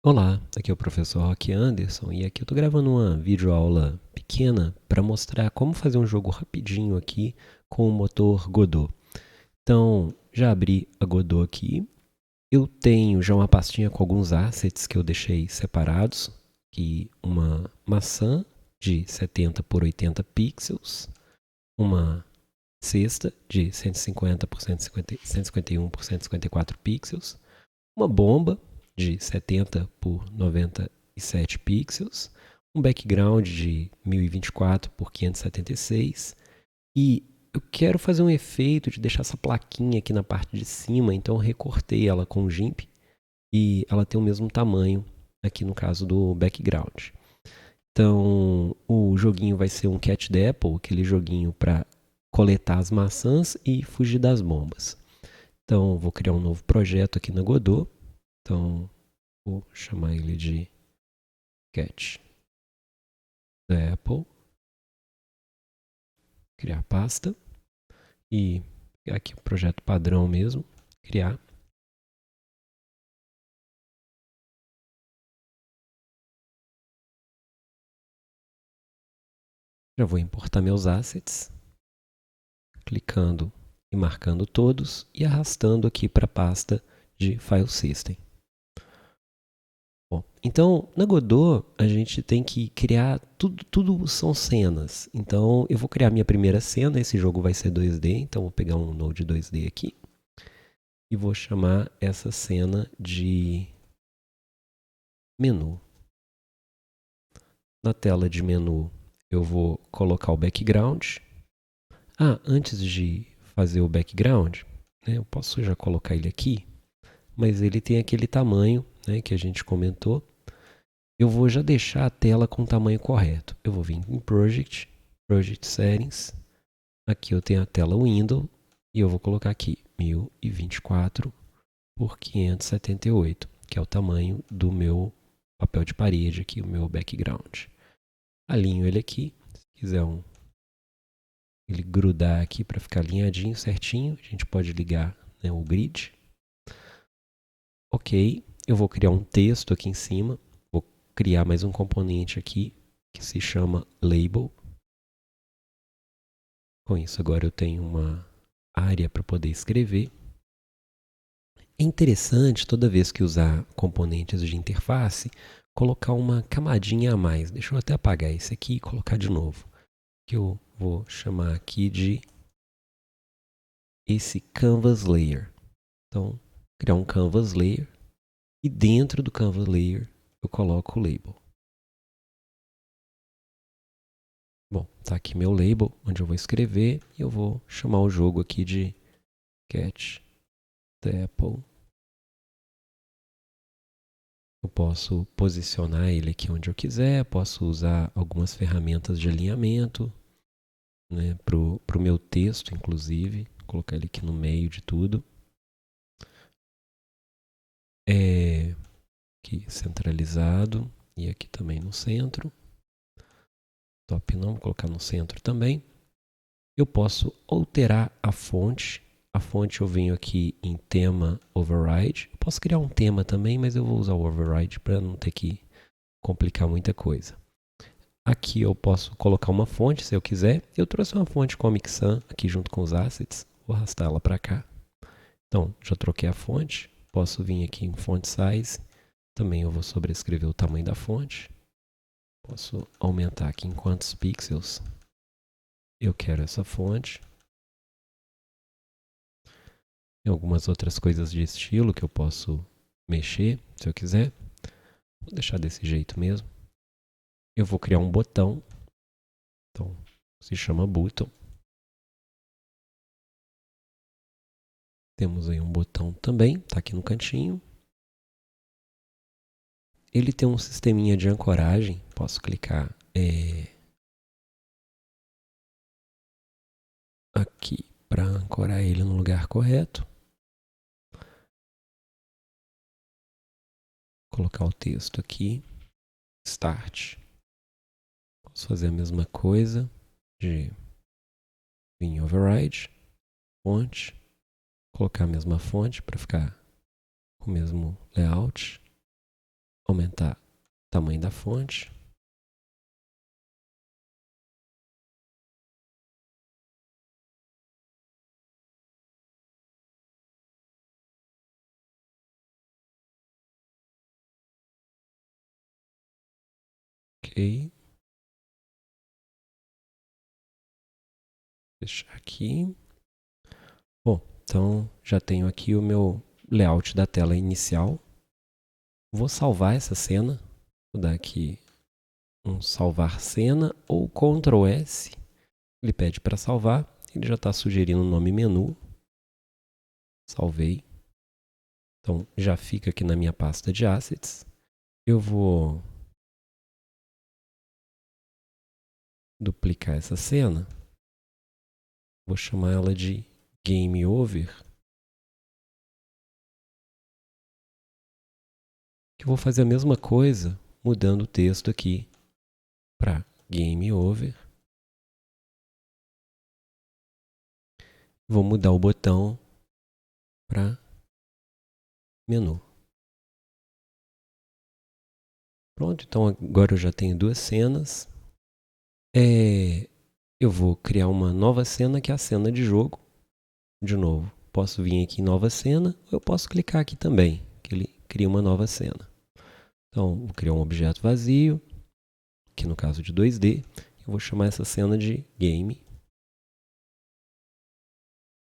Olá, aqui é o professor Roque Anderson e aqui eu estou gravando uma videoaula pequena para mostrar como fazer um jogo rapidinho aqui com o motor Godot. Então, já abri a Godot aqui. Eu tenho já uma pastinha com alguns assets que eu deixei separados. Aqui uma maçã de 70 por 80 pixels, uma cesta de 150 por 151 por 154 pixels, uma bomba de 70 por 97 pixels, um background de 1024 por 576 e eu quero fazer um efeito de deixar essa plaquinha aqui na parte de cima, então eu recortei ela com o GIMP e ela tem o mesmo tamanho aqui no caso do background. Então o joguinho vai ser um Catch the Apple, aquele joguinho para coletar as maçãs e fugir das bombas. Então vou criar um novo projeto aqui na Godot. Então vou chamar ele de Catch the Apple, criar pasta e pegar aqui o projeto padrão mesmo, criar. Já vou importar meus assets, clicando e marcando todos e arrastando aqui para a pasta de File System. Bom, então, na Godot, a gente tem que criar, tudo são cenas. Então, eu vou criar minha primeira cena, esse jogo vai ser 2D, então vou pegar um Node 2D aqui e vou chamar essa cena de menu. Na tela de menu, eu vou colocar o background. Antes de fazer o background, né, eu posso já colocar ele aqui, mas ele tem aquele tamanho, né, que a gente comentou. Eu vou já deixar a tela com o tamanho correto. Eu vou vir em Project, Project Settings. Aqui eu tenho a tela Window e eu vou colocar aqui 1024 por 578, que é o tamanho do meu papel de parede aqui, o meu background. Alinho ele aqui, se quiser ele grudar aqui para ficar alinhadinho, certinho, a gente pode ligar, né, o grid. Ok, eu vou criar um texto aqui em cima, vou criar mais um componente aqui que se chama Label. Com isso agora eu tenho uma área para poder escrever. É interessante toda vez que usar componentes de interface, colocar uma camadinha a mais. Deixa eu até apagar esse aqui e colocar de novo. Que eu vou chamar aqui de esse Canvas Layer. Então, criar um Canvas Layer e dentro do Canvas Layer eu coloco o label. Bom, tá aqui meu label, onde eu vou escrever e eu vou chamar o jogo aqui de Catch the Apple. Eu posso posicionar ele aqui onde eu quiser, posso usar algumas ferramentas de alinhamento, né, para o meu texto, inclusive, colocar ele aqui no meio de tudo. Aqui centralizado e aqui também no centro. Top não, vou colocar no centro também. Eu posso alterar a fonte. A fonte eu venho aqui em tema override. Eu posso criar um tema também, mas eu vou usar o override para não ter que complicar muita coisa. Aqui eu posso colocar uma fonte se eu quiser. Eu trouxe uma fonte Comic Sans aqui junto com os assets. Vou arrastar ela para cá. Então, já troquei a fonte. Posso vir aqui em Font Size. Também eu vou sobrescrever o tamanho da fonte. Posso aumentar aqui em quantos pixels eu quero essa fonte. Tem algumas outras coisas de estilo que eu posso mexer, se eu quiser. Vou deixar desse jeito mesmo. Eu vou criar um botão. Então, se chama button. Temos aí um botão também, está aqui no cantinho. Ele tem um sisteminha de ancoragem. Posso clicar aqui para ancorar ele no lugar correto. Colocar o texto aqui. Start. Posso fazer a mesma coisa de vir em override, fonte, colocar a mesma fonte para ficar com o mesmo layout. aumentar o tamanho da fonte. Ok. Deixar aqui. Bom, então já tenho aqui o meu layout da tela inicial. Vou salvar essa cena. Vou dar aqui um salvar cena ou Ctrl S. Ele pede para salvar. Ele já está sugerindo o nome menu. Salvei. Então já fica aqui na minha pasta de assets. Eu vou duplicar essa cena. Vou chamar ela de Game Over. Que eu vou fazer a mesma coisa mudando o texto aqui para Game Over. Vou mudar o botão para menu. Pronto, então agora eu já tenho duas cenas. Eu vou criar uma nova cena que é a cena de jogo. De novo, posso vir aqui em nova cena, ou eu posso clicar aqui também, que ele cria uma nova cena. Então, vou criar um objeto vazio, que no caso de 2D, eu vou chamar essa cena de game.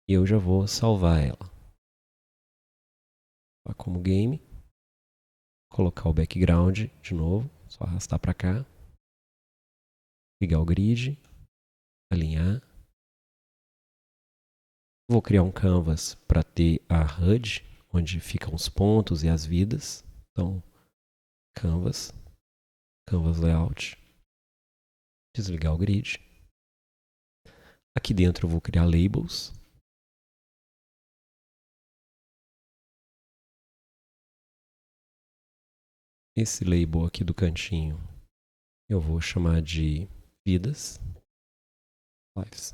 E eu já vou salvar ela. Como game. Colocar o background de novo, só arrastar para cá. Ligar o grid, alinhar. Vou criar um canvas para ter a HUD, onde ficam os pontos e as vidas. Então, canvas layout, desligar o grid. Aqui dentro eu vou criar labels. Esse label aqui do cantinho eu vou chamar de vidas, lives.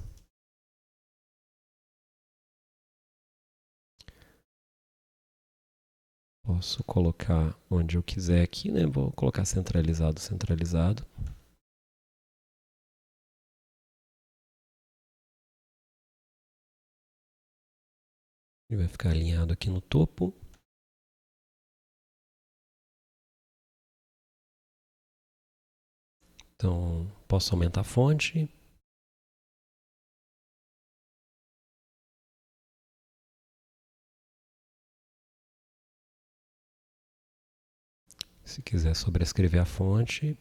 Posso colocar onde eu quiser aqui, né? Vou colocar centralizado, centralizado. Ele vai ficar alinhado aqui no topo. Então, posso aumentar a fonte. Se quiser sobrescrever a fonte,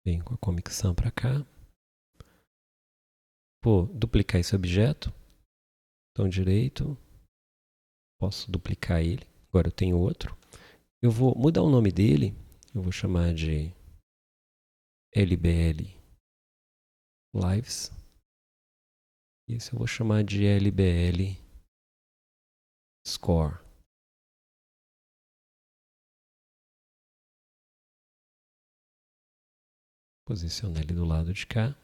vem com a Comic Sans para cá. Vou duplicar esse objeto. Botão direito. Posso duplicar ele. Agora eu tenho outro. Eu vou mudar o nome dele. Eu vou chamar de LBL Lives. E esse eu vou chamar de LBL Score. Posicionar ele do lado de cá.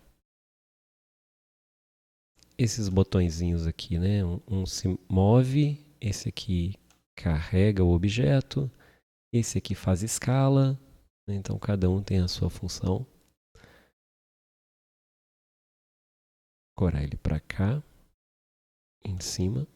Esses botõezinhos aqui, né? Um se move, esse aqui carrega o objeto, esse aqui faz escala, né? Então cada um tem a sua função. Corar ele para cá, em cima.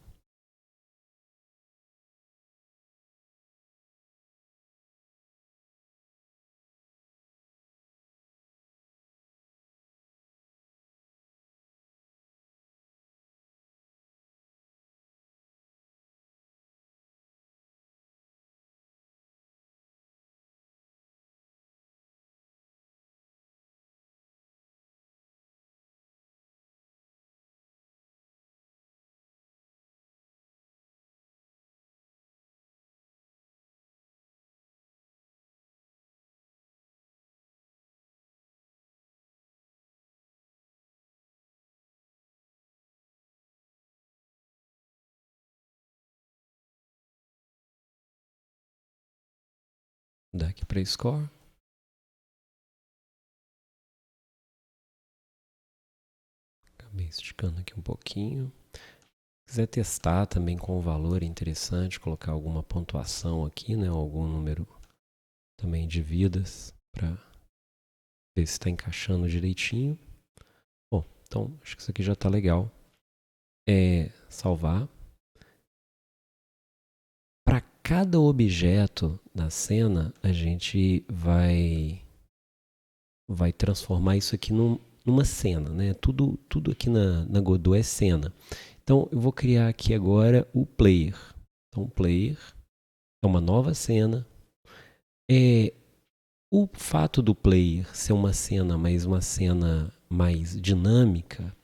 Vou dar aqui para score. Acabei esticando aqui um pouquinho. Se quiser testar também com o valor, é interessante colocar alguma pontuação aqui, né? Algum número também de vidas para ver se está encaixando direitinho. Bom, então acho que isso aqui já está legal. Salvar. Para cada objeto na cena, a gente vai transformar isso aqui numa cena, né? Tudo aqui na Godot é cena. Então, eu vou criar aqui agora o player. Então, o player é uma nova cena. O fato do player ser uma cena mais dinâmica,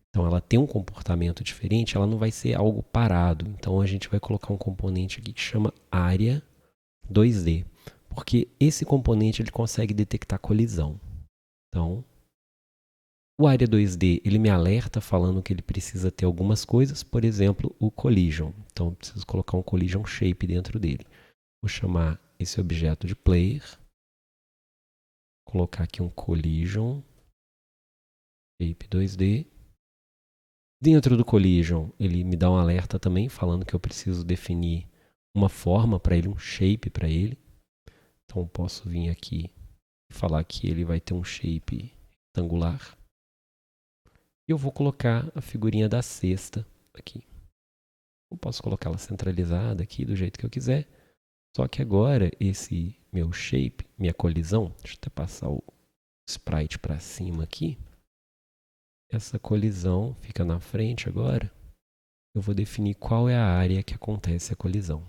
então ela tem um comportamento diferente, ela não vai ser algo parado. Então, a gente vai colocar um componente aqui que chama área 2D, porque esse componente ele consegue detectar colisão. Então, o área 2D ele me alerta falando que ele precisa ter algumas coisas, por exemplo, o collision. Então, eu preciso colocar um collision shape dentro dele. Vou chamar esse objeto de player, colocar aqui um collision shape 2D. Dentro do collision, ele me dá um alerta também falando que eu preciso definir uma forma para ele, um shape para ele. Então, eu posso vir aqui e falar que ele vai ter um shape retangular. E eu vou colocar a figurinha da cesta aqui. Eu posso colocá-la centralizada aqui do jeito que eu quiser. Só que agora esse meu shape, minha colisão, deixa eu até passar o sprite para cima aqui. Essa colisão fica na frente agora. Eu vou definir qual é a área que acontece a colisão.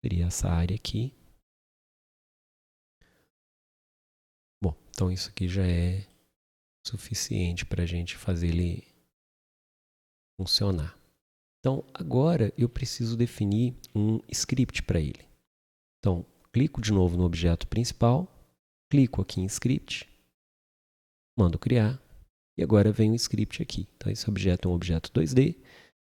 Seria essa área aqui. Bom, então isso aqui já é suficiente para a gente fazer ele funcionar. Então, agora eu preciso definir um script para ele. Então, clico de novo no objeto principal, clico aqui em script, mando criar, e agora vem o script aqui. Então, esse objeto é um objeto 2D.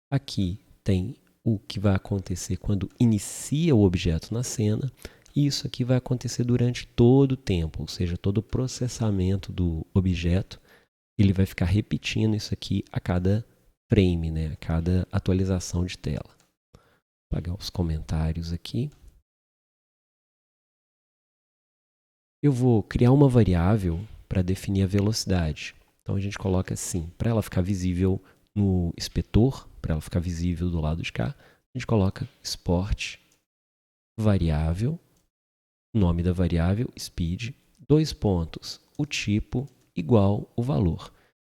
Aqui tem o que vai acontecer quando inicia o objeto na cena, e isso aqui vai acontecer durante todo o tempo, ou seja, todo o processamento do objeto, ele vai ficar repetindo isso aqui a cada frame, né? A cada atualização de tela. Vou apagar os comentários aqui. Eu vou criar uma variável para definir a velocidade. Então a gente coloca assim, para ela ficar visível no inspetor, para ela ficar visível do lado de cá, a gente coloca export variável, nome da variável, speed, 2 pontos, o tipo igual o valor.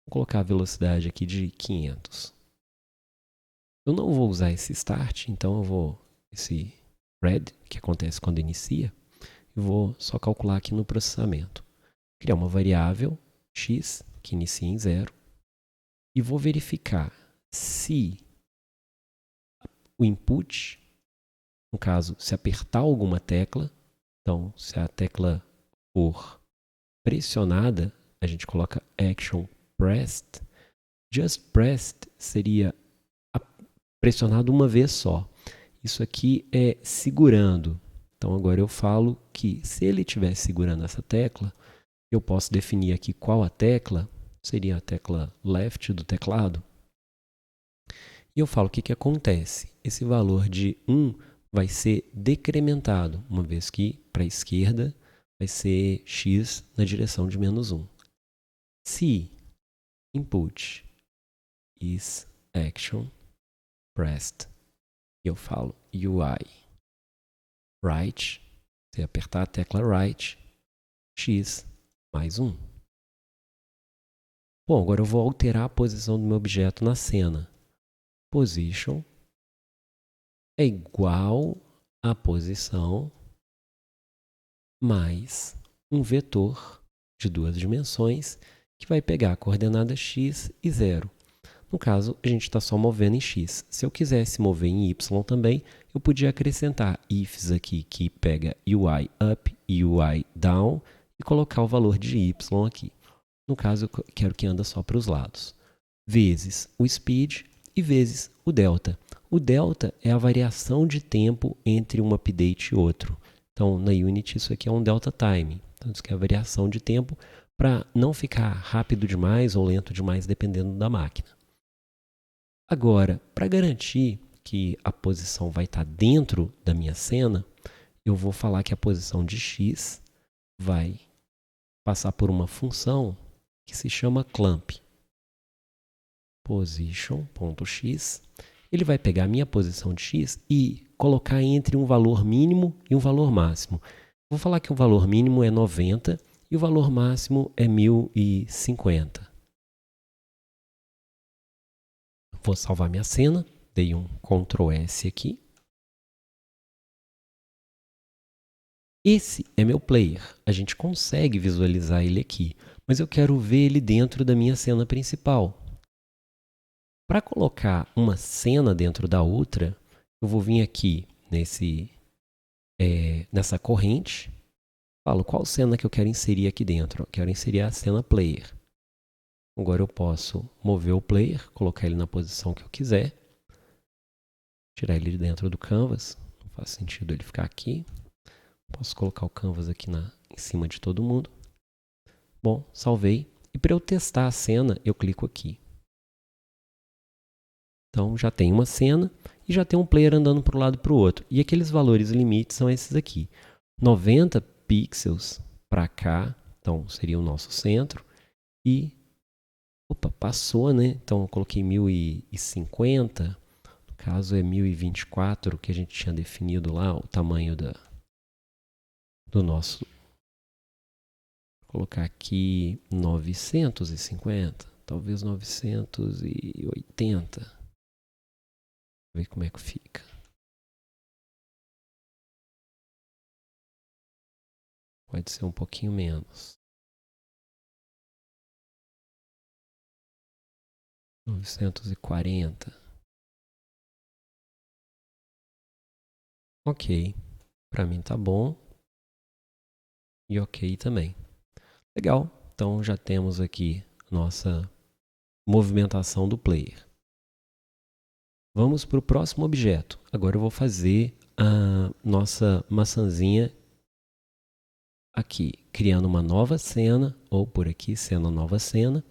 Vou colocar a velocidade aqui de 500. Eu não vou usar esse start, então eu vou, esse red, que acontece quando inicia, eu vou só calcular aqui no processamento. Criar uma variável x, que inicia em 0, e vou verificar se o input, no caso, se apertar alguma tecla, então se a tecla for pressionada, a gente coloca action pressed. Just pressed seria pressionado uma vez só. Isso aqui é segurando. Então agora eu falo que se ele estiver segurando essa tecla, eu posso definir aqui qual a tecla, seria a tecla left do teclado. E eu falo o que acontece. Esse valor de 1 vai ser decrementado, uma vez que para a esquerda vai ser x na direção de -1. Se input is action pressed, eu falo UI right, se apertar a tecla right, x mais 1. Bom, agora eu vou alterar a posição do meu objeto na cena. Position é igual a posição mais um vetor de 2 dimensões que vai pegar a coordenada x e 0. No caso, a gente está só movendo em x. Se eu quisesse mover em y também, eu podia acrescentar ifs aqui que pega UI up e UI down e colocar o valor de y aqui. No caso, eu quero que anda só para os lados. Vezes o speed e vezes o delta. O delta é a variação de tempo entre um update e outro. Então, na Unity, isso aqui é um delta time. Então, isso aqui é a variação de tempo para não ficar rápido demais ou lento demais, dependendo da máquina. Agora, para garantir que a posição vai estar dentro da minha cena, eu vou falar que a posição de x vai passar por uma função que se chama clamp. Position.x. Ele vai pegar a minha posição de x e colocar entre um valor mínimo e um valor máximo. Vou falar que o valor mínimo é 90 e o valor máximo é 1050. Vou salvar minha cena, dei um Ctrl S aqui. Esse é meu player, a gente consegue visualizar ele aqui, mas eu quero ver ele dentro da minha cena principal. Para colocar uma cena dentro da outra, eu vou vir aqui nessa corrente, falo qual cena que eu quero inserir aqui dentro. Eu quero inserir a cena player. Agora eu posso mover o player, colocar ele na posição que eu quiser, tirar ele de dentro do canvas, não faz sentido ele ficar aqui. Posso colocar o canvas aqui em cima de todo mundo. Bom, salvei. E para eu testar a cena, eu clico aqui. Então já tem uma cena e já tem um player andando para um lado e para o outro. E aqueles valores limites são esses aqui. 90 pixels para cá, então seria o nosso centro. E, opa, passou, né? Então eu coloquei 1050. No caso é 1024, que a gente tinha definido lá, o tamanho do nosso. Vou colocar aqui 950, talvez 980. Ver como é que fica. Pode ser um pouquinho menos. 940. Ok. Para mim tá bom. E ok também. Legal. Então já temos aqui nossa movimentação do player. Vamos para o próximo objeto. Agora eu vou fazer a nossa maçãzinha aqui, criando uma nova cena, ou por aqui, cena nova cena.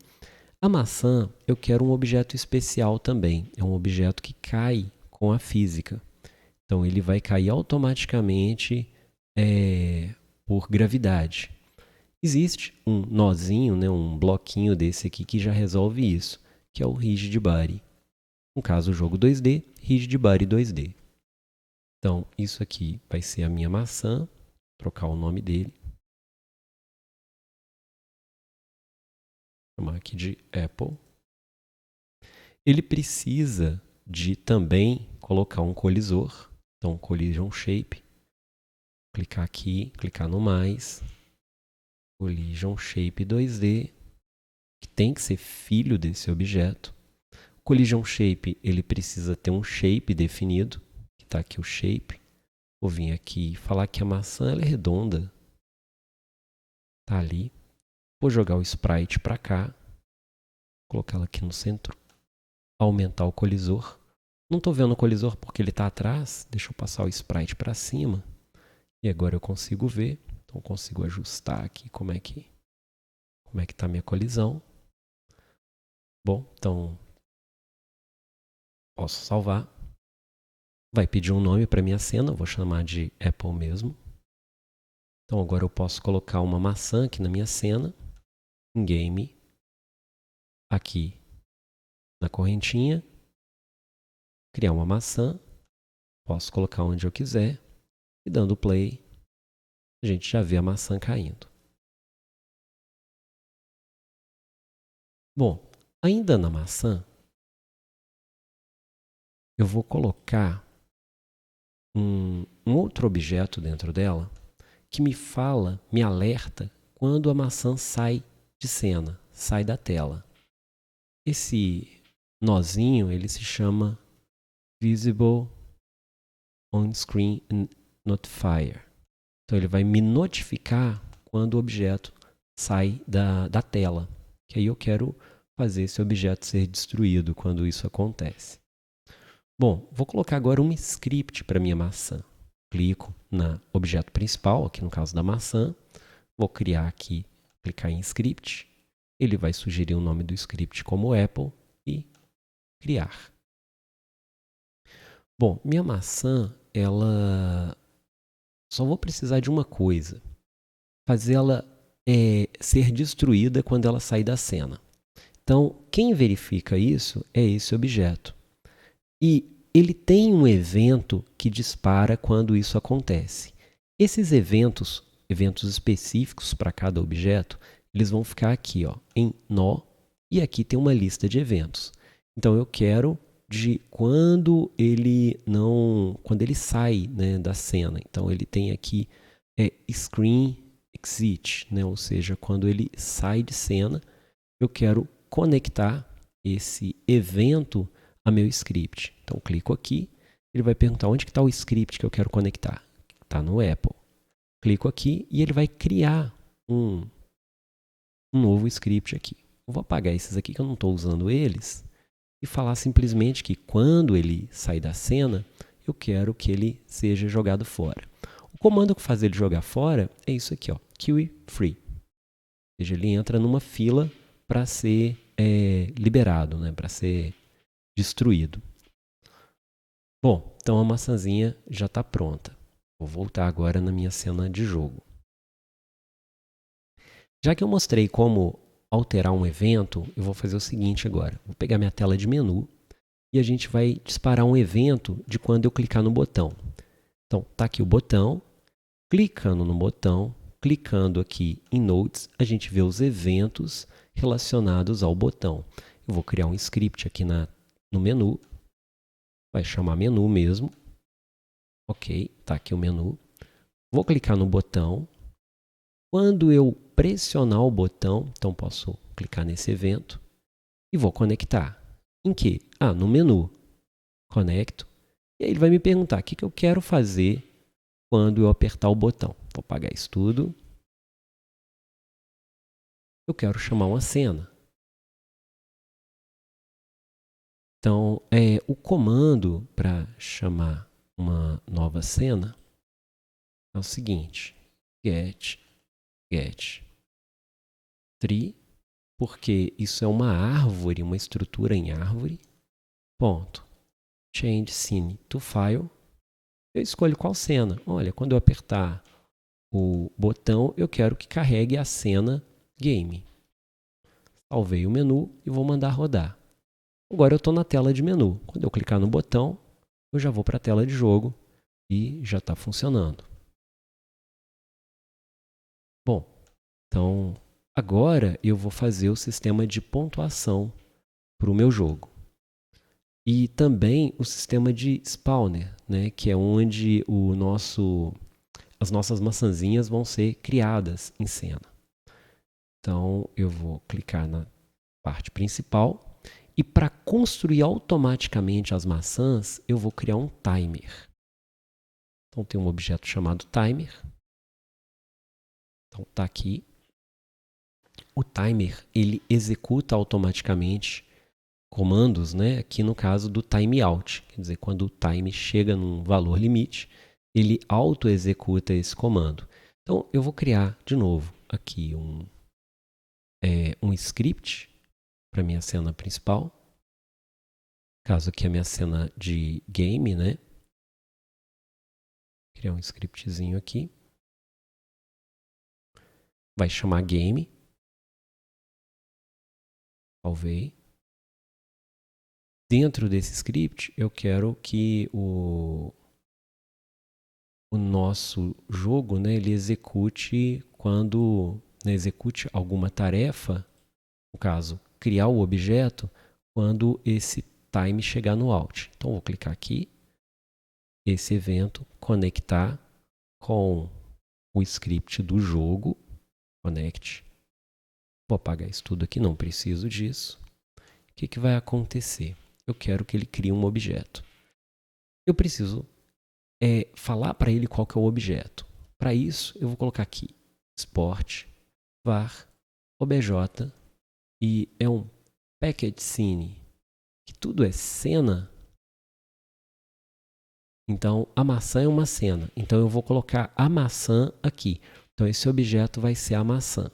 A maçã, eu quero um objeto especial também. É um objeto que cai com a física. Então, ele vai cair automaticamente por gravidade. Existe um nozinho, né, um bloquinho desse aqui que já resolve isso, que é o Rigid Body. No caso, o jogo 2D, Rigid Body 2D. Então, isso aqui vai ser a minha maçã. Vou trocar o nome dele. Vou chamar aqui de Apple. Ele precisa de também colocar um colisor. Então, Collision Shape. Clicar aqui, clicar no mais. Collision Shape 2D, que tem que ser filho desse objeto. O Collision Shape, ele precisa ter um shape definido, que está aqui o shape. Vou vir aqui e falar que a maçã ela é redonda. Está ali. Vou jogar o sprite para cá, colocar ela aqui no centro, aumentar o colisor. Não estou vendo o colisor porque ele está atrás, deixa eu passar o sprite para cima. E agora eu consigo ver, então consigo ajustar aqui como é que está a minha colisão. Bom, então posso salvar. Vai pedir um nome para minha cena, vou chamar de Apple mesmo. Então agora eu posso colocar uma maçã aqui na minha cena, em game, aqui na correntinha, criar uma maçã, posso colocar onde eu quiser e dando play, a gente já vê a maçã caindo. Bom, ainda na maçã, eu vou colocar um outro objeto dentro dela que me alerta quando a maçã sai de cena, sai da tela. Esse nozinho, ele se chama Visible On Screen Notifier. Então, ele vai me notificar quando o objeto sai da tela. Que aí eu quero fazer esse objeto ser destruído quando isso acontece. Bom, vou colocar agora um script para minha maçã. Clico no objeto principal, aqui no caso da maçã. Vou criar aqui, clicar em script. Ele vai sugerir o nome do script como Apple e criar. Bom, minha maçã, ela só vou precisar de uma coisa. Fazê-la ser destruída quando ela sair da cena. Então, quem verifica isso é esse objeto. E ele tem um evento que dispara quando isso acontece. Esses eventos específicos para cada objeto, eles vão ficar aqui, ó, em nó, e aqui tem uma lista de eventos. Então eu quero de quando ele sai, né, da cena. Então ele tem aqui screen exit, né, ou seja, quando ele sai de cena, eu quero conectar esse evento a meu script. Então, clico aqui, ele vai perguntar onde está o script que eu quero conectar. Está no Apple. Clico aqui e ele vai criar um novo script aqui. Eu vou apagar esses aqui que eu não estou usando eles e falar simplesmente que quando ele sair da cena, eu quero que ele seja jogado fora. O comando que faz ele jogar fora é isso aqui, ó, queue free. Ou seja, ele entra numa fila para ser liberado, né, para ser destruído. Bom, então a maçãzinha já está pronta. Vou voltar agora na minha cena de jogo. Já que eu mostrei como alterar um evento, eu vou fazer o seguinte agora. Vou pegar minha tela de menu e a gente vai disparar um evento de quando eu clicar no botão. Então, está aqui o botão. Clicando no botão, clicando aqui em Notes, a gente vê os eventos relacionados ao botão. Eu vou criar um script aqui no menu. Vai chamar menu mesmo. Ok, está aqui o menu. Vou clicar no botão. Quando eu pressionar o botão, então posso clicar nesse evento e vou conectar. Em que? No menu. Conecto. E aí ele vai me perguntar o que eu quero fazer quando eu apertar o botão. Vou apagar isso tudo. Eu quero chamar uma cena. Então, o comando para chamar uma nova cena é o seguinte: get tree, porque isso é uma árvore, uma estrutura em árvore. Ponto. Change scene to file. Eu escolho qual cena. Olha, quando eu apertar o botão, eu quero que carregue a cena game. Salvei o menu e vou mandar rodar. Agora eu estou na tela de menu. Quando eu clicar no botão, eu já vou para a tela de jogo e já está funcionando. Bom, então agora eu vou fazer o sistema de pontuação para o meu jogo. E também o sistema de spawner, né, que é onde as nossas maçãzinhas vão ser criadas em cena. Então eu vou clicar na parte principal. E para construir automaticamente as maçãs, eu vou criar um timer. Então tem um objeto chamado timer. Então está aqui. O timer ele executa automaticamente comandos, né? Aqui no caso do timeout. Quer dizer, quando o time chega num valor limite, ele auto-executa esse comando. Então eu vou criar de novo aqui um script para minha cena principal. Caso aqui é a minha cena de game, né? Criar um scriptzinho aqui. Vai chamar game. Salvei. Dentro desse script, eu quero que o nosso jogo, né, ele execute quando execute alguma tarefa, no caso, criar o objeto, quando esse time chegar no out. Então, vou clicar aqui, esse evento, conectar com o script do jogo, connect. Vou apagar isso tudo aqui, não preciso disso. O que vai acontecer? Eu quero que ele crie um objeto. Eu preciso falar para ele qual que é o objeto. Para isso, eu vou colocar aqui export var obj e é um package scene, que tudo é cena. Então, a maçã é uma cena. Então, eu vou colocar a maçã aqui. Então, esse objeto vai ser a maçã.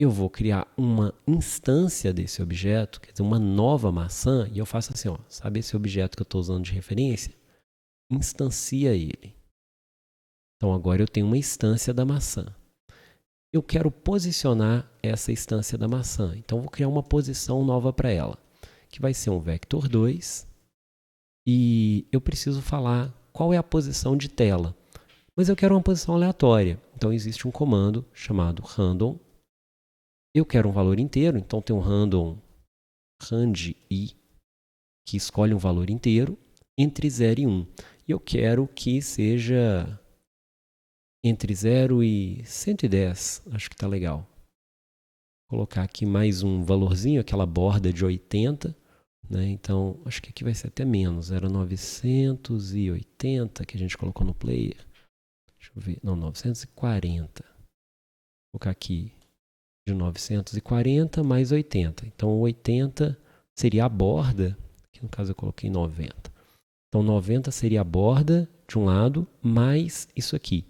eu vou criar uma instância desse objeto, quer dizer, uma nova maçã, e eu faço assim, ó, sabe esse objeto que eu estou usando de referência? Instancia ele. Então, agora eu tenho uma instância da maçã. Eu quero posicionar essa instância da maçã. Então, eu vou criar uma posição nova para ela, que vai ser um vector 2. E eu preciso falar qual é a posição de tela. Mas eu quero uma posição aleatória. Então, existe um comando chamado random. Eu quero um valor inteiro, então tem um random rand i, que escolhe um valor inteiro entre 0 e 1. E eu quero que seja entre 0 e 110. Acho que está legal. Vou colocar aqui mais um valorzinho, aquela borda de 80. Né? Então, acho que aqui vai ser até menos. Era 980 que a gente colocou no player. Deixa eu ver. Não, 940. Vou colocar aqui de 940 mais 80. Então, 80 seria a borda, que no caso eu coloquei 90. Então, 90 seria a borda de um lado, mais isso aqui.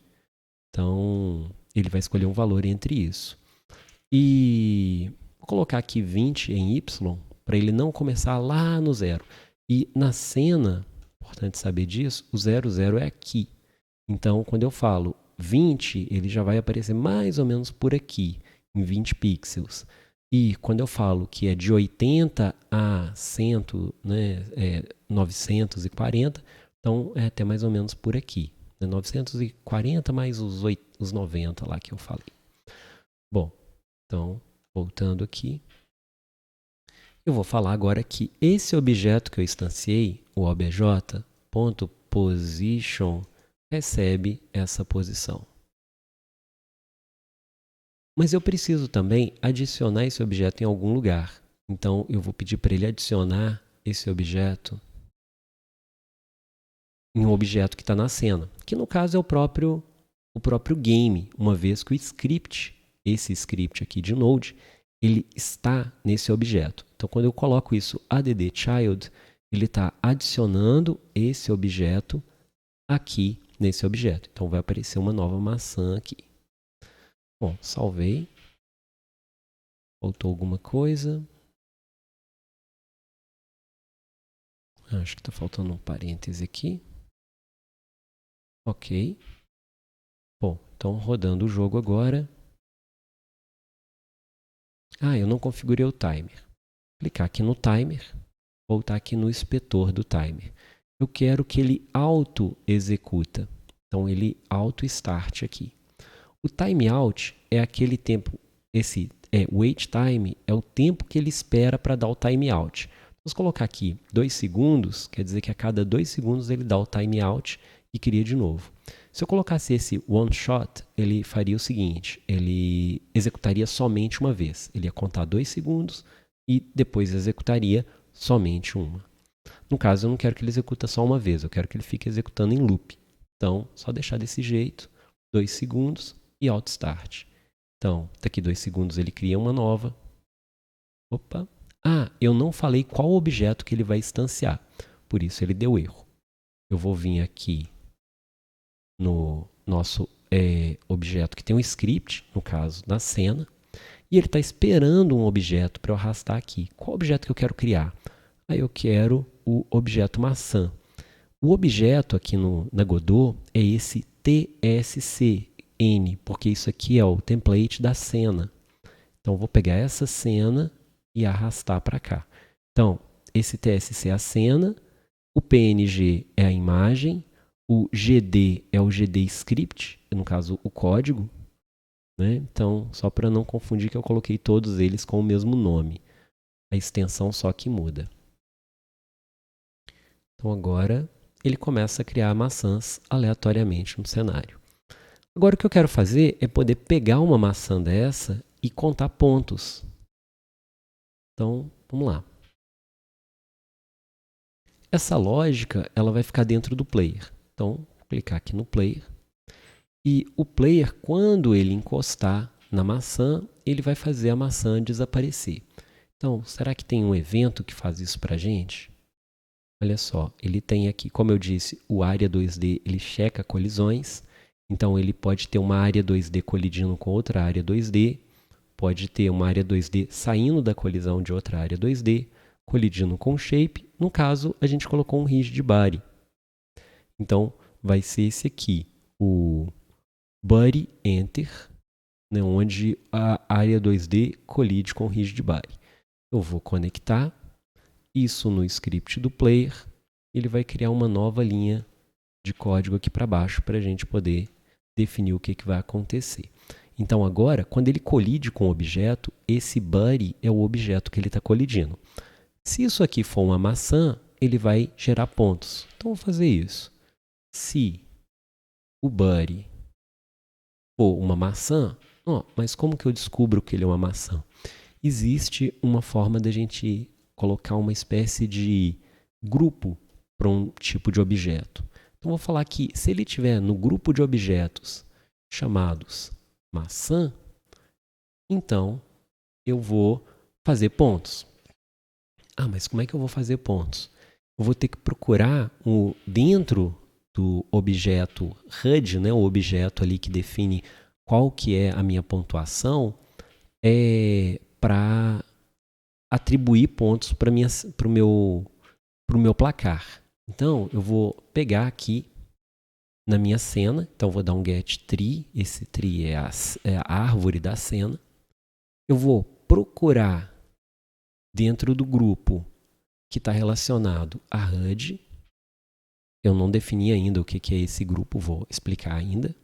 Então, ele vai escolher um valor entre isso. E vou colocar aqui 20 em y, para ele não começar lá no zero. E na cena, importante saber disso, o 00 é aqui. Então, quando eu falo 20, ele já vai aparecer mais ou menos por aqui, em 20 pixels. E quando eu falo que é de 80 a 100, né, 940, então é até mais ou menos por aqui. 940 mais os 90 lá que eu falei. Bom, então, voltando aqui, eu vou falar agora que esse objeto que eu instanciei, o obj.position, recebe essa posição. Mas eu preciso também adicionar esse objeto em algum lugar. Então, eu vou pedir para ele adicionar esse objeto em um objeto que está na cena, que no caso é o próprio game, uma vez que o script, esse script aqui de Node, ele está nesse objeto. Então, quando eu coloco isso add child, ele está adicionando esse objeto aqui nesse objeto. Então, vai aparecer uma nova maçã aqui. Bom, salvei. Faltou alguma coisa. Acho que está faltando um parêntese aqui. Ok. Bom, então rodando o jogo agora. Eu não configurei o timer. Clicar aqui no timer, voltar aqui no inspetor do timer. Eu quero que ele auto-executa. Então, ele auto-start aqui. O timeout é aquele tempo, wait time é o tempo que ele espera para dar o timeout. Vamos colocar aqui 2 segundos, quer dizer que a cada 2 segundos ele dá o timeout e cria de novo. Se eu colocasse esse one shot, ele faria o seguinte, ele executaria somente uma vez. Ele ia contar 2 segundos e depois executaria somente uma. No caso, eu não quero que ele executa só uma vez, eu quero que ele fique executando em loop. Então, só deixar desse jeito, 2 segundos e auto start. Então, daqui 2 segundos ele cria uma nova. Opa! Eu não falei qual objeto que ele vai instanciar, por isso ele deu erro. Eu vou vir aqui no nosso objeto que tem um script, no caso, na cena, e ele está esperando um objeto para eu arrastar aqui. Qual objeto que eu quero criar? Eu quero o objeto maçã. O objeto aqui na Godot é esse tscn, porque isso aqui é o template da cena. Então, eu vou pegar essa cena e arrastar para cá. Então, esse tsc é a cena, o png é a imagem, o gd é o gd script, no caso, o código. Né? Então, só para não confundir que eu coloquei todos eles com o mesmo nome. A extensão só que muda. Então, agora, ele começa a criar maçãs aleatoriamente no cenário. Agora, o que eu quero fazer é poder pegar uma maçã dessa e contar pontos. Então, vamos lá. Essa lógica ela vai ficar dentro do player. Então, vou clicar aqui no player. E o player, quando ele encostar na maçã, ele vai fazer a maçã desaparecer. Então, será que tem um evento que faz isso para a gente? Olha só, ele tem aqui, como eu disse, o área 2D, ele checa colisões. Então, ele pode ter uma área 2D colidindo com outra área 2D. pode ter uma área 2D saindo da colisão de outra área 2D, colidindo com o shape. No caso, a gente colocou um rigid body. Então, vai ser esse aqui, o body enter, né, onde a área 2D colide com o rigid body. Eu vou conectar isso no script do player. Ele vai criar uma nova linha de código aqui para baixo para a gente poder definir o que vai acontecer. Então agora, quando ele colide com o objeto, esse body é o objeto que ele está colidindo. Se isso aqui for uma maçã, ele vai gerar pontos. Então vou fazer isso. Se o body for uma maçã, mas como que eu descubro que ele é uma maçã? Existe uma forma da gente colocar uma espécie de grupo para um tipo de objeto. Então, vou falar que se ele estiver no grupo de objetos chamados maçã, então eu vou fazer pontos. Mas como é que eu vou fazer pontos? Eu vou ter que procurar dentro do objeto HUD, né, o objeto ali que define qual que é a minha pontuação, para atribuir pontos para o meu placar. Então, eu vou pegar aqui na minha cena, então vou dar um get tree, esse tree é a árvore da cena. Eu vou procurar dentro do grupo que está relacionado a HUD. Eu não defini ainda o que é esse grupo, vou explicar ainda.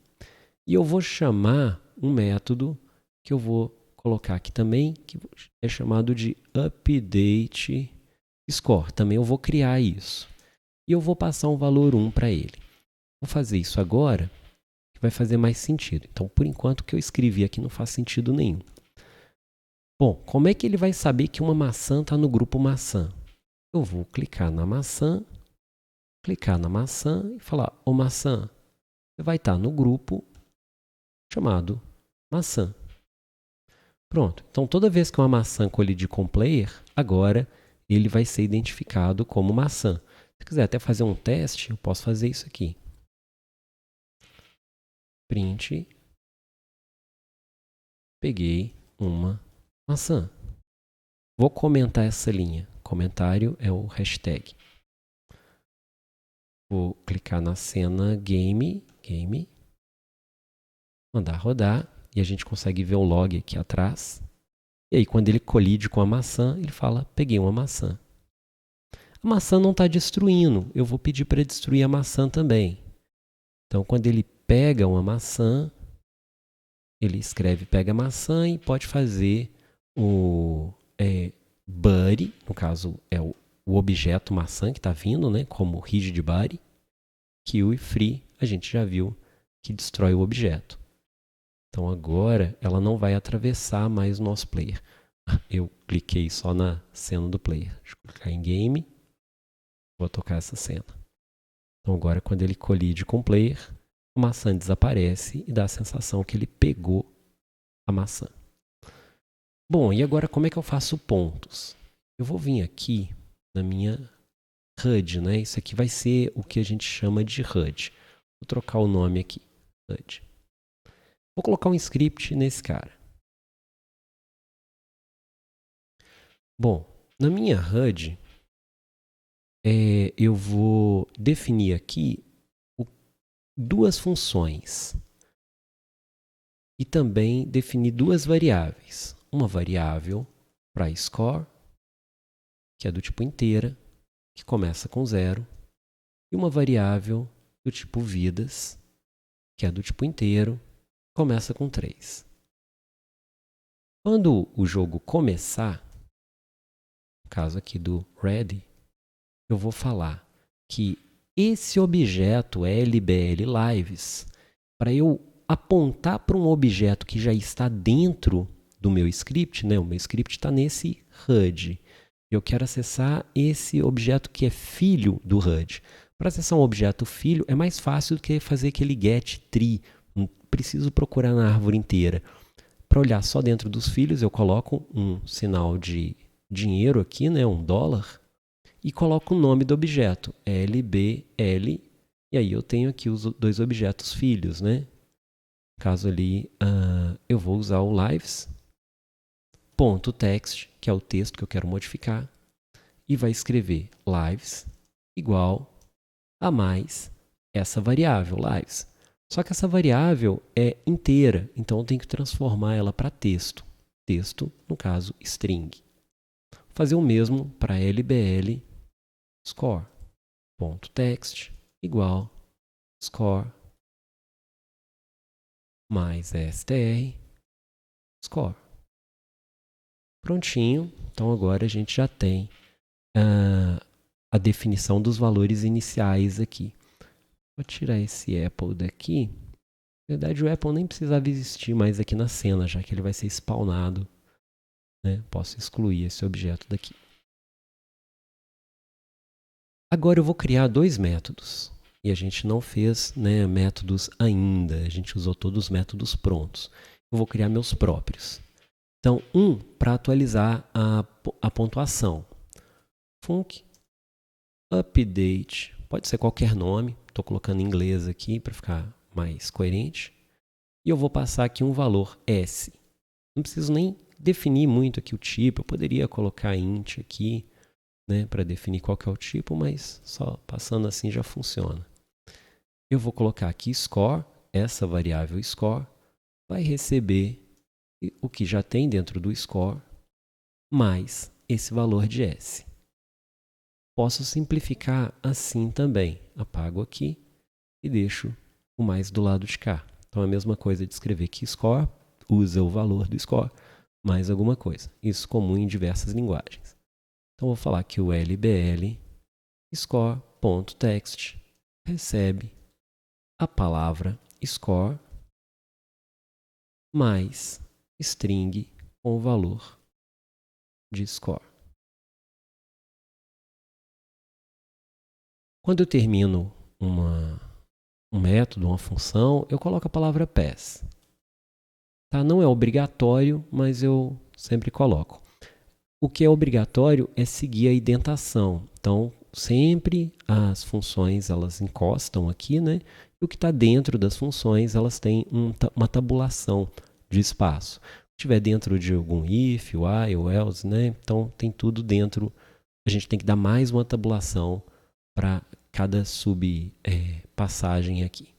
E eu vou chamar um método que eu vou colocar aqui também, que é chamado de update score. Também eu vou criar isso. E eu vou passar um valor 1 para ele. Vou fazer isso agora, que vai fazer mais sentido. Então, por enquanto, o que eu escrevi aqui não faz sentido nenhum. Bom, como é que ele vai saber que uma maçã está no grupo maçã? Eu vou clicar na maçã e falar, ô maçã, você vai estar no grupo chamado maçã. Pronto. Então, toda vez que uma maçã colidir com o player, agora ele vai ser identificado como maçã. Se quiser até fazer um teste, eu posso fazer isso aqui. Print. Peguei uma maçã. Vou comentar essa linha. Comentário é o hashtag. Vou clicar na cena game, mandar rodar, e a gente consegue ver o log aqui atrás. E aí, quando ele colide com a maçã, ele fala, peguei uma maçã. A maçã não está destruindo, eu vou pedir para destruir a maçã também. Então, quando ele pega uma maçã, ele escreve pega maçã e pode fazer o body, no caso é o objeto maçã que está vindo, né, como rigid body. Kill e free, a gente já viu que destrói o objeto. Então agora ela não vai atravessar mais o nosso player. Eu cliquei só na cena do player. Deixa eu clicar em game. Vou tocar essa cena. Então agora quando ele colide com o player, a maçã desaparece e dá a sensação que ele pegou a maçã. Bom, e agora como é que eu faço pontos? Eu vou vir aqui na minha HUD, né? Isso aqui vai ser o que a gente chama de HUD. Vou trocar o nome aqui, HUD. Vou colocar um script nesse cara. Bom, na minha HUD, eu vou definir aqui duas funções e também definir duas variáveis. Uma variável para score, que é do tipo inteira, que começa com 0, e uma variável do tipo vidas, que é do tipo inteiro, começa com 3. Quando o jogo começar, no caso aqui do ready, eu vou falar que esse objeto LBL Lives, para eu apontar para um objeto que já está dentro do meu script, né? O meu script está nesse HUD. Eu quero acessar esse objeto que é filho do HUD. Para acessar um objeto filho é mais fácil do que fazer aquele get tree. Não preciso procurar na árvore inteira. Para olhar só dentro dos filhos, eu coloco um sinal de dinheiro aqui, né, $1, e coloco o nome do objeto, LBL, e aí eu tenho aqui os dois objetos filhos, né? No caso ali, eu vou usar o lives, ponto text, que é o texto que eu quero modificar, e vai escrever lives igual a mais essa variável, lives. Só que essa variável é inteira, então eu tenho que transformar ela para texto. Texto, no caso, string. Vou fazer o mesmo para lbl score. Ponto text igual score mais str score. Prontinho. Então agora a gente já tem a definição dos valores iniciais aqui. Vou tirar esse Apple daqui. Na verdade, o Apple nem precisava existir mais aqui na cena, já que ele vai ser spawnado. Né? Posso excluir esse objeto daqui. Agora eu vou criar dois métodos. E a gente não fez, né, métodos ainda. A gente usou todos os métodos prontos. Eu vou criar meus próprios. Então, para atualizar a pontuação. Func update. Pode ser qualquer nome. Estou colocando em inglês aqui para ficar mais coerente. E eu vou passar aqui um valor S. Não preciso nem definir muito aqui o tipo. Eu poderia colocar int aqui, né, para definir qual que é o tipo, mas só passando assim já funciona. Eu vou colocar aqui score. Essa variável score vai receber o que já tem dentro do score, mais esse valor de S. Posso simplificar assim também. Apago aqui e deixo o mais do lado de cá. Então, a mesma coisa de escrever que score, usa o valor do score, mais alguma coisa. Isso comum em diversas linguagens. Então, vou falar que o lbl score.text recebe a palavra score mais string com o valor de score. Quando eu termino um método, uma função, eu coloco a palavra pass. Tá? Não é obrigatório, mas eu sempre coloco. O que é obrigatório é seguir a indentação. Então, sempre as funções elas encostam aqui, né? E o que está dentro das funções, elas têm uma tabulação de espaço. Se estiver dentro de algum if, while, else, né? Então, tem tudo dentro. A gente tem que dar mais uma tabulação para cada passagem aqui.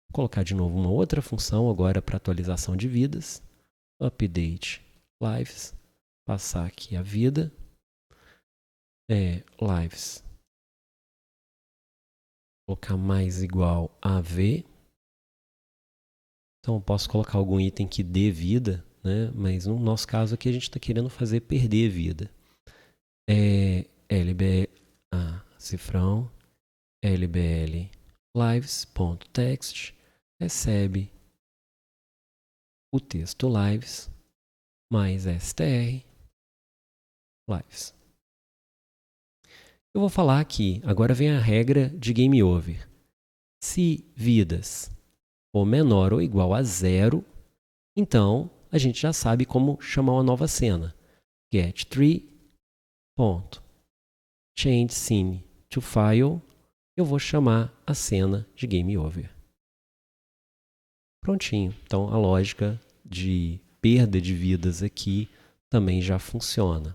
Vou colocar de novo uma outra função agora para atualização de vidas. Update lives. Passar aqui a vida. Lives. Colocar mais igual a v. Então, eu posso colocar algum item que dê vida, né? Mas no nosso caso aqui a gente está querendo fazer perder vida. lbl, cifrão, lbl lives.text recebe o texto lives mais str lives. Eu vou falar aqui, agora vem a regra de game over. Se vidas for menor ou igual a 0, então a gente já sabe como chamar uma nova cena. getTree.changeScene to file, eu vou chamar a cena de game over. Prontinho. Então a lógica de perda de vidas aqui também já funciona.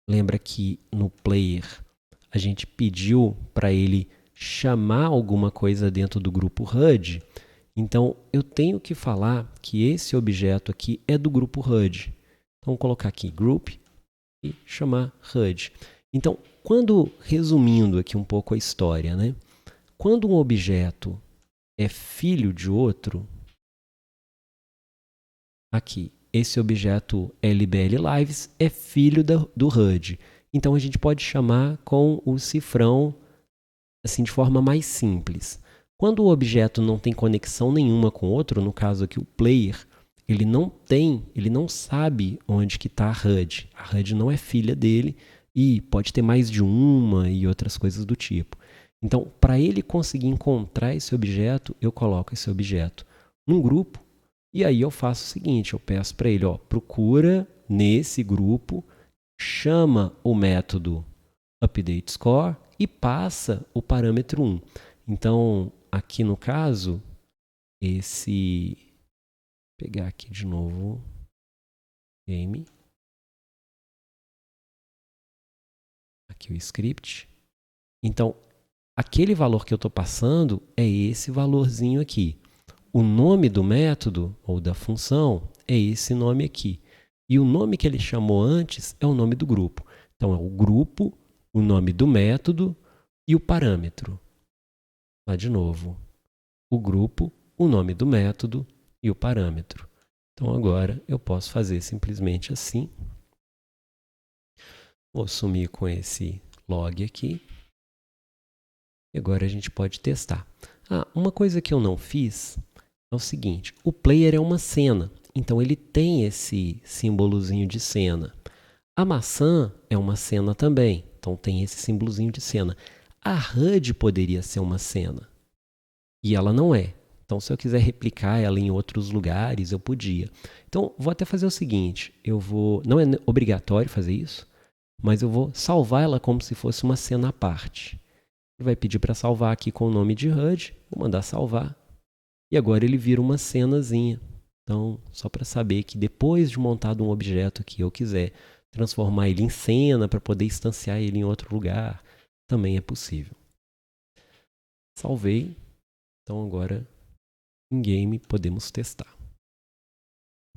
Lembra que no player a gente pediu para ele chamar alguma coisa dentro do grupo HUD? Então, eu tenho que falar que esse objeto aqui é do grupo HUD. Então, vou colocar aqui group e chamar HUD. Então, resumindo aqui um pouco a história, né? Quando um objeto é filho de outro, aqui, esse objeto lbl lives é filho do HUD. Então, a gente pode chamar com o cifrão assim, de forma mais simples. Quando o objeto não tem conexão nenhuma com o outro, no caso aqui o player, ele não sabe onde que está a HUD. A HUD não é filha dele e pode ter mais de uma e outras coisas do tipo. Então, para ele conseguir encontrar esse objeto, eu coloco esse objeto num grupo e aí eu faço o seguinte, eu peço para ele, procura nesse grupo, chama o método updateScore e passa o parâmetro 1. Então, aqui no caso, esse pegar aqui de novo game. Aqui o script. Então, aquele valor que eu estou passando é esse valorzinho aqui. O nome do método ou da função é esse nome aqui. E o nome que ele chamou antes é o nome do grupo. Então, é o grupo, o nome do método e o parâmetro. Lá de novo. O grupo, o nome do método e o parâmetro. Então, agora eu posso fazer simplesmente assim. Vou sumir com esse log aqui. E agora a gente pode testar. Uma coisa que eu não fiz é o seguinte. O player é uma cena. Então, ele tem esse símbolozinho de cena. A maçã é uma cena também. Então, tem esse símbolozinho de cena. A HUD poderia ser uma cena. E ela não é. Então, se eu quiser replicar ela em outros lugares, eu podia. Então, vou até fazer o seguinte. Não é obrigatório fazer isso, mas eu vou salvar ela como se fosse uma cena à parte. Ele vai pedir para salvar aqui com o nome de HUD. Vou mandar salvar. E agora ele vira uma cenazinha. Então, só para saber que depois de montado um objeto que eu quiser transformar ele em cena para poder instanciar ele em outro lugar, também é possível. Salvei. Então agora, em game, podemos testar.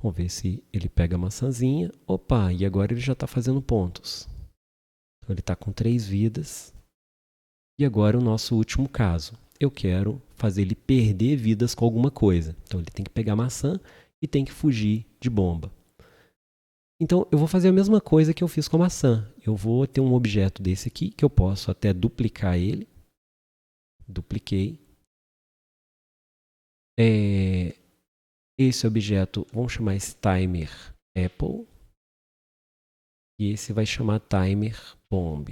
Vamos ver se ele pega a maçãzinha. Opa, e agora ele já está fazendo pontos. Então ele está com 3 vidas. E agora o nosso último caso. Eu quero fazer ele perder vidas com alguma coisa. Então ele tem que pegar a maçã e tem que fugir de bomba. Então eu vou fazer a mesma coisa que eu fiz com a maçã. Eu vou ter um objeto desse aqui, que eu posso até duplicar ele. Dupliquei. Esse objeto, vamos chamar esse timer Apple. E esse vai chamar timer bomb.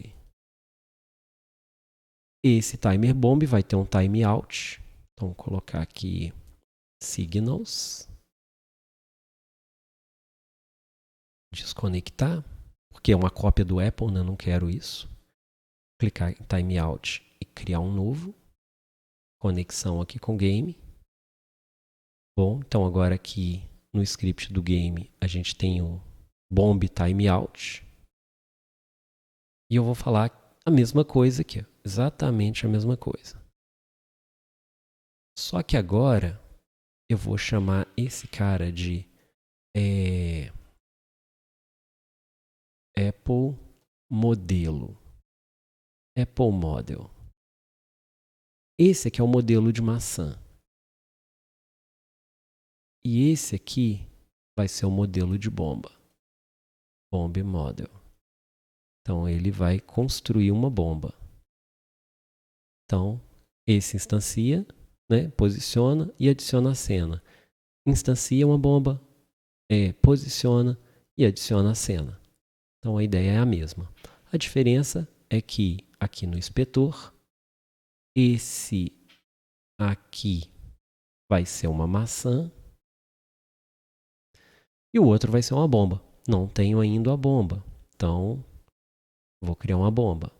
Esse timer bomb vai ter um timeout. Então, vou colocar aqui signals. Desconectar, porque é uma cópia do Apple, né? Não quero isso. Clicar em timeout e criar um novo. Conexão aqui com game. Bom, então agora aqui no script do game a gente tem um bomb timeout. E eu vou falar a mesma coisa aqui, exatamente a mesma coisa. Só que agora eu vou chamar esse cara de Apple modelo. Apple model. Esse aqui é o modelo de maçã. E esse aqui vai ser o modelo de bomba. Bomb model. Então ele vai construir uma bomba. Então esse instancia, né, posiciona e adiciona a cena. Instancia uma bomba, posiciona e adiciona a cena. Então a ideia é a mesma. A diferença é que aqui no inspetor, esse aqui vai ser uma maçã e o outro vai ser uma bomba. Não tenho ainda a bomba, então vou criar uma bomba.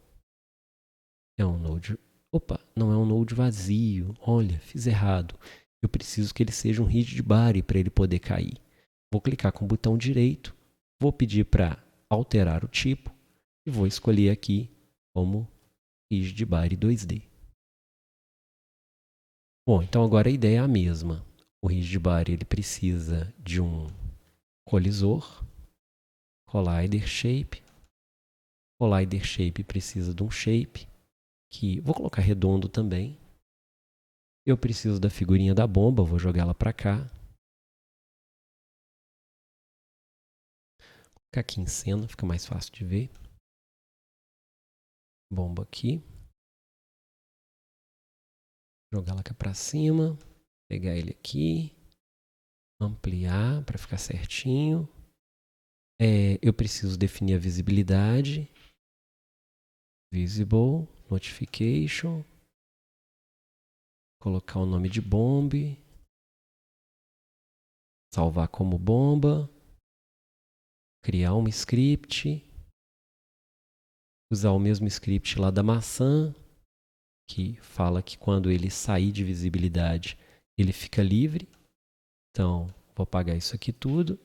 É um node. Opa, não é um node vazio. Olha, fiz errado. Eu preciso que ele seja um rigid body para ele poder cair. Vou clicar com o botão direito, vou pedir para alterar o tipo e vou escolher aqui como rigid body 2D. Bom, então agora a ideia é a mesma. O rigid body ele precisa de um colisor, collider shape. Collider shape precisa de um shape que vou colocar redondo também. Eu preciso da figurinha da bomba, vou jogar ela para cá. Vou colocar aqui em cena, fica mais fácil de ver. Bomba aqui. Jogar ela cá para cima, pegar ele aqui, ampliar para ficar certinho. Eu preciso definir a visibilidade. Visible, notification. Colocar o nome de bomb. Salvar como bomba. Criar um script. Usar o mesmo script lá da maçã, que fala que quando ele sair de visibilidade, ele fica livre. Então, Vou apagar isso aqui tudo.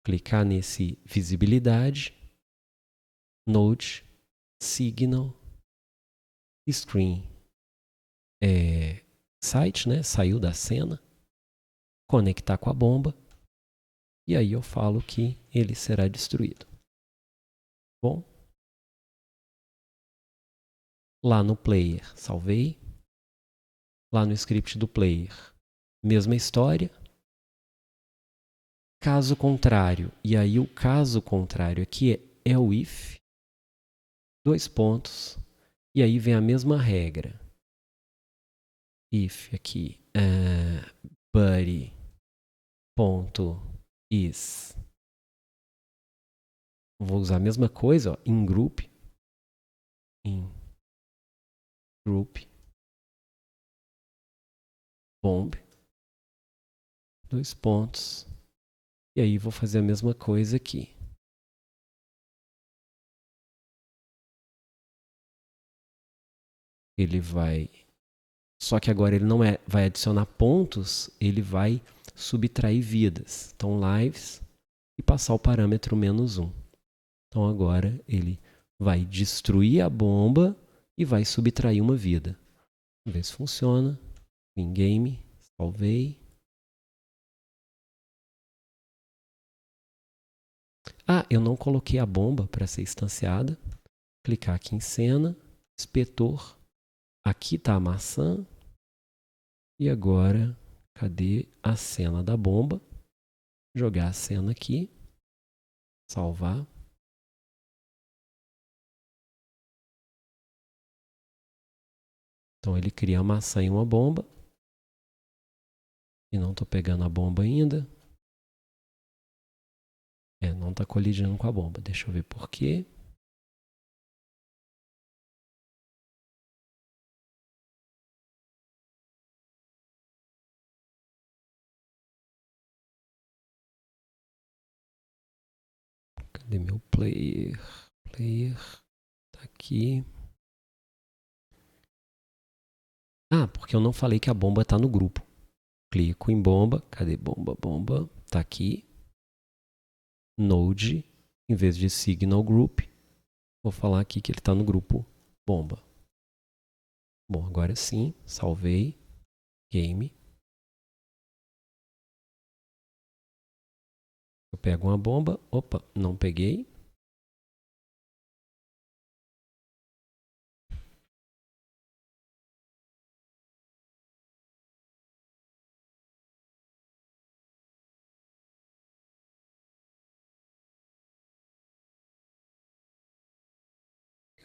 Clicar nesse visibilidade, Node, Signal, Screen, site, né? Saiu da cena. Conectar com a bomba. E aí eu falo que ele será destruído. Bom. Lá no player, salvei. Lá no script do player, mesma história. Caso contrário, e aí o caso contrário aqui é o if, 2 pontos, e aí vem a mesma regra. If aqui, buddy.is. Vou usar a mesma coisa, ó, in group, bomb, 2 pontos, e aí vou fazer a mesma coisa aqui. Ele vai, só que agora ele não vai adicionar pontos, ele vai subtrair vidas. Então, lives e passar o parâmetro -1. Então, agora ele vai destruir a bomba e vai subtrair uma vida. Vamos ver se funciona. Em game, salvei. Eu não coloquei a bomba para ser instanciada. Clicar aqui em cena, inspetor. Aqui está a maçã. E agora, cadê a cena da bomba? Jogar a cena aqui. Salvar. Então ele cria a maçã e uma bomba. E não estou pegando a bomba ainda. Não está colidindo com a bomba. Deixa eu ver por quê. Cadê meu player? Player. Tá aqui. Porque eu não falei que a bomba está no grupo. Clico em bomba. Cadê bomba? Bomba. Tá aqui. Node. Em vez de Signal Group. Vou falar aqui que ele está no grupo bomba. Bom, agora sim. Salvei. Game. Eu pego uma bomba. Opa, não peguei.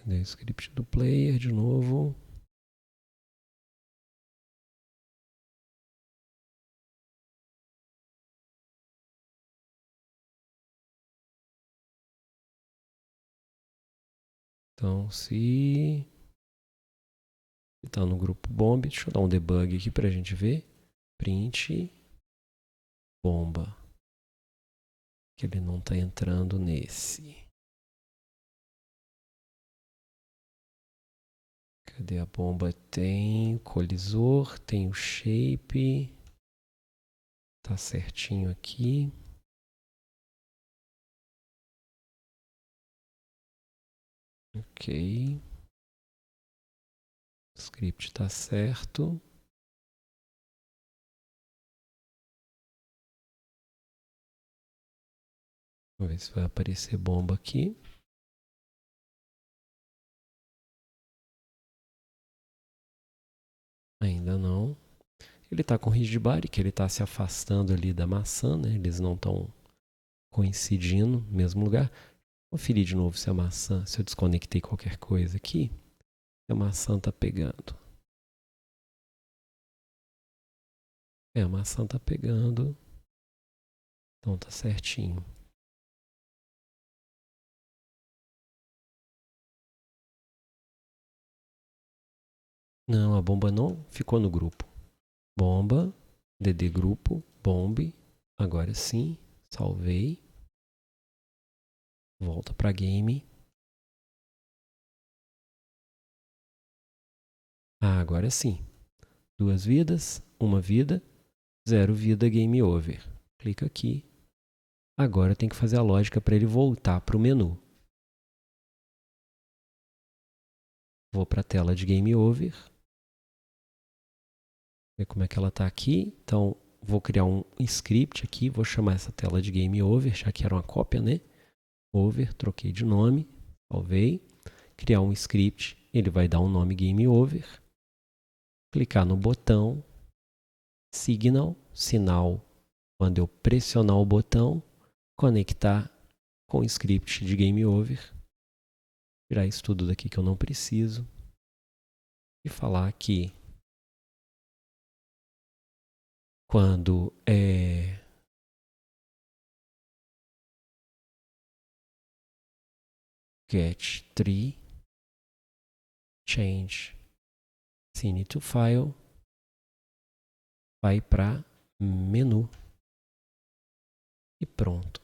Cadê o script do player de novo? Então, se está no grupo bomb, deixa eu dar um debug aqui para a gente ver. Print bomba. Que ele não está entrando nesse. Cadê a bomba? Tem o colisor, tem o shape. Tá certinho aqui. Ok. O script está certo. Vamos ver se vai aparecer bomba aqui. Ainda não. Ele está com rigid body, que ele está se afastando ali da maçã, né? Eles não estão coincidindo no mesmo lugar. Vou conferir de novo se a maçã, se eu desconectei qualquer coisa aqui, se a maçã está pegando. A maçã está pegando. Então tá certinho. Não, a bomba não ficou no grupo. Bomba, DD grupo, bomb. Agora sim, salvei. Volta para game. Agora sim. 2 vidas, 1 vida. 0 vida, game over. Clica aqui. Agora tem que fazer a lógica para ele voltar para o menu. Vou para a tela de game over. Ver como é que ela está aqui. Então, vou criar um script aqui. Vou chamar essa tela de game over, já que era uma cópia, né? Over, troquei de nome. Salvei. Criar um script. Ele vai dar um nome game over. Clicar no botão. Signal, sinal. Quando eu pressionar o botão, conectar com o script de game over. Tirar isso tudo daqui que eu não preciso. E falar que quando get tree change scene to file vai para menu e pronto.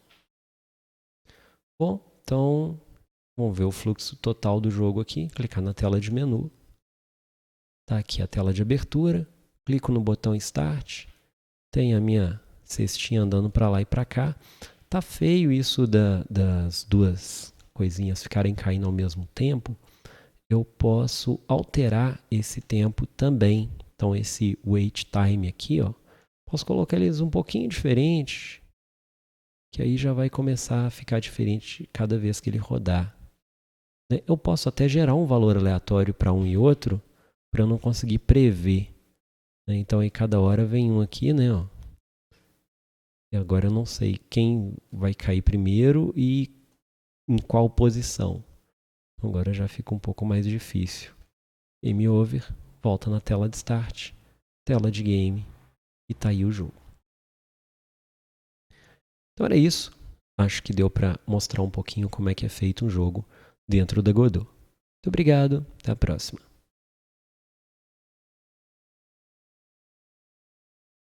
Bom, então vamos ver o fluxo total do jogo aqui. Clicar na tela de menu. Tá aqui a tela de abertura. Clico no botão Start. Tem a minha cestinha andando para lá e para cá. Tá feio isso das duas coisinhas ficarem caindo ao mesmo tempo. Eu posso alterar esse tempo também. Então, esse wait time aqui, ó, posso colocar eles um pouquinho diferente, que aí já vai começar a ficar diferente cada vez que ele rodar. Eu posso até gerar um valor aleatório para um e outro, para eu não conseguir prever. Então, aí cada hora vem um aqui, né? Ó. E agora eu não sei quem vai cair primeiro e em qual posição. Agora já fica um pouco mais difícil. Game over, volta na tela de start, tela de game e tá aí o jogo. Então era isso. Acho que deu para mostrar um pouquinho como é que é feito um jogo dentro da Godot. Muito obrigado, até a próxima.